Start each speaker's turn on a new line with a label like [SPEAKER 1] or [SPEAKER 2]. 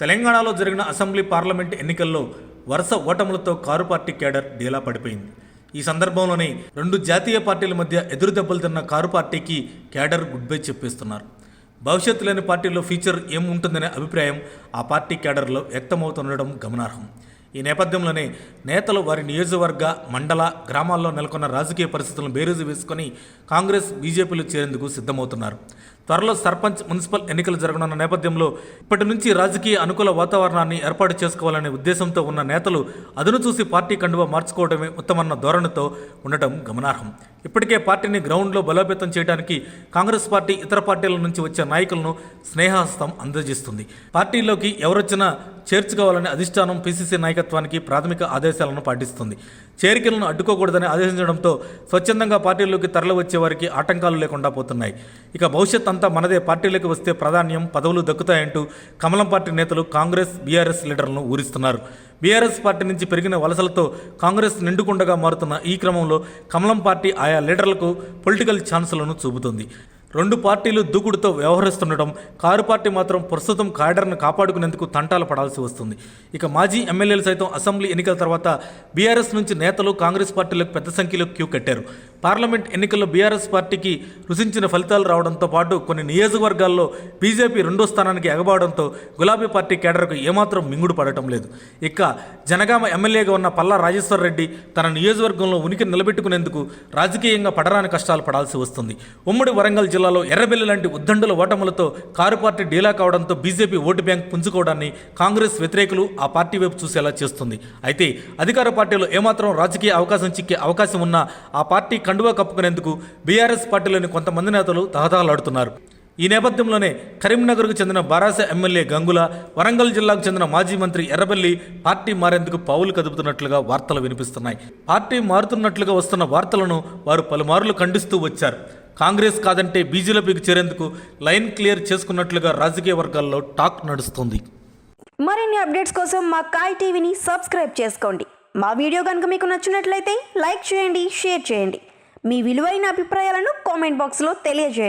[SPEAKER 1] తెలంగాణలో జరిగిన assembly parliament ఎన్నికల్లో వరుస ఓటములతో కారు పార్టీ కేడర్ డీలా పడిపోయింది. ఈ సందర్భంలోనే రెండు జాతీయ పార్టీల మధ్య ఎదురు దెబ్బలు తిన్న కారు పార్టీకి కేడర్ గుడ్ బై చెప్పేస్తున్నారు. భవిష్యత్తు లేని పార్టీలో ఫ్యూచర్ ఏముంటుందనే అభిప్రాయం ఆ పార్టీ కేడర్లో వ్యక్తమవుతుండడం గమనార్హం. ఈ నేపథ్యంలోనే నేతలు వారి నియోజకవర్గ, మండల, గ్రామాల్లో నెలకొన్న రాజకీయ పరిస్థితులను బేరీజు వేసుకొని కాంగ్రెస్, బీజేపీలు చేరేందుకు సిద్ధమవుతున్నారు. త్వరలో సర్పంచ్, మున్సిపల్ ఎన్నికలు జరగనున్న నేపథ్యంలో ఇప్పటి నుంచి రాజకీయ అనుకూల వాతావరణాన్ని ఏర్పాటు చేసుకోవాలనే ఉద్దేశంతో ఉన్న నేతలు అదును చూసి పార్టీ కండువా మార్చుకోవడమే ఉత్తమన్న ధోరణితో ఉండటం గమనార్హం. ఇప్పటికే పార్టీని గ్రౌండ్లో బలోపేతం చేయడానికి కాంగ్రెస్ పార్టీ ఇతర పార్టీల నుంచి వచ్చే నాయకులను స్నేహహస్తం అందజేస్తుంది. పార్టీలోకి ఎవరొచ్చినా చేర్చుకోవాలని అధిష్టానం పీసీసీ నాయకత్వానికి ప్రాథమిక ఆదేశాలను పాటిస్తుంది. చేరికలను అడ్డుకోకూడదని ఆదేశించడంతో స్వచ్ఛందంగా పార్టీల్లోకి తరలి వచ్చే వారికి ఆటంకాలు లేకుండా పోతున్నాయి. ఇక భవిష్యత్ అంతా మనదే, పార్టీలోకి వస్తే ప్రాధాన్యం, పదవులు దక్కుతాయంటూ కమలం పార్టీ నేతలు కాంగ్రెస్, బీఆర్ఎస్ లీడర్లను ఊరిస్తున్నారు. బీఆర్ఎస్ పార్టీ నుంచి పెరిగిన వలసలతో కాంగ్రెస్ నిండుకుండగా మారుతున్న ఈ క్రమంలో కమలం పార్టీ ఆయా లీడర్లకు పొలిటికల్ ఛాన్సులను చూపుతుంది. రెండు పార్టీలు దూకుడుతో వ్యవహరిస్తుండటం, కారు పార్టీ మాత్రం ప్రస్తుతం కాడర్ను కాపాడుకునేందుకు తంటాలు పడాల్సి వస్తుంది. ఇక మాజీ ఎమ్మెల్యేలు సైతం అసెంబ్లీ ఎన్నికల తర్వాత బీఆర్ఎస్ నుంచి నేతలు కాంగ్రెస్ పార్టీలకు పెద్ద సంఖ్యలో క్యూ కట్టారు. పార్లమెంట్ ఎన్నికల్లో బీఆర్ఎస్ పార్టీకి రుచించిన ఫలితాలు రావడంతో పాటు కొన్ని నియోజకవర్గాల్లో బీజేపీ రెండో స్థానానికి ఎగబావడంతో గులాబీ పార్టీ కేడర్కు ఏమాత్రం మింగుడు పడటం లేదు. ఇక జనగామ ఎమ్మెల్యేగా ఉన్న పల్లా రాజేశ్వర్ రెడ్డి తన నియోజకవర్గంలో ఉనికి నిలబెట్టుకునేందుకు రాజకీయంగా పడరాని కష్టాలు పడాల్సి వస్తుంది. ఉమ్మడి వరంగల్ జిల్లాలో ఎర్రబెల్లి లాంటి ఉద్దండుల ఓటములతో కారు పార్టీ డీలా కావడంతో బీజేపీ ఓటు బ్యాంక్ పుంజుకోవడాన్ని కాంగ్రెస్ వ్యతిరేకులు ఆ పార్టీ వైపు చూసేలా చేస్తుంది. అయితే అధికార పార్టీలో ఏమాత్రం రాజకీయ అవకాశం చిక్కే అవకాశం ఉన్నా ఆ పార్టీ కండువా కప్పుకునేందుకు బీఆర్ఎస్ పార్టీలోని కొంతమంది నేతలు తహతహలాడుతున్నారు. ఈ నేపథ్యంలోనే కరీంనగర్కు చెందిన బారాస ఎమ్మెల్యే గంగుల, వరంగల్ జిల్లాకు చెందిన మాజీ మంత్రి ఎర్రబెల్లి పార్టీ మారేందుకు పావులు కదుపుతున్నట్లుగా వార్తలు వినిపిస్తున్నాయి. పార్టీ మారుతున్నట్లుగా వస్తున్న వార్తలను వారు పలుమార్లు ఖండిస్తూ వచ్చారు. కాంగ్రెస్ కాదంటే బీజేపీకి చేరేందుకు లైన్ క్లియర్ చేసుకున్నట్లుగా రాజకీయ వర్గాల్లో టాక్ నడుస్తుంది.
[SPEAKER 2] మరిన్ని అప్డేట్స్ కోసం మా కాయ్ టీవీని సబ్స్క్రైబ్ చేసుకోండి. మా వీడియో కనుక మీకు నచ్చినట్లయితే లైక్ చేయండి, షేర్ చేయండి. మీ విలువైన అభిప్రాయాలను కామెంట్ బాక్స్లో తెలియజేయండి.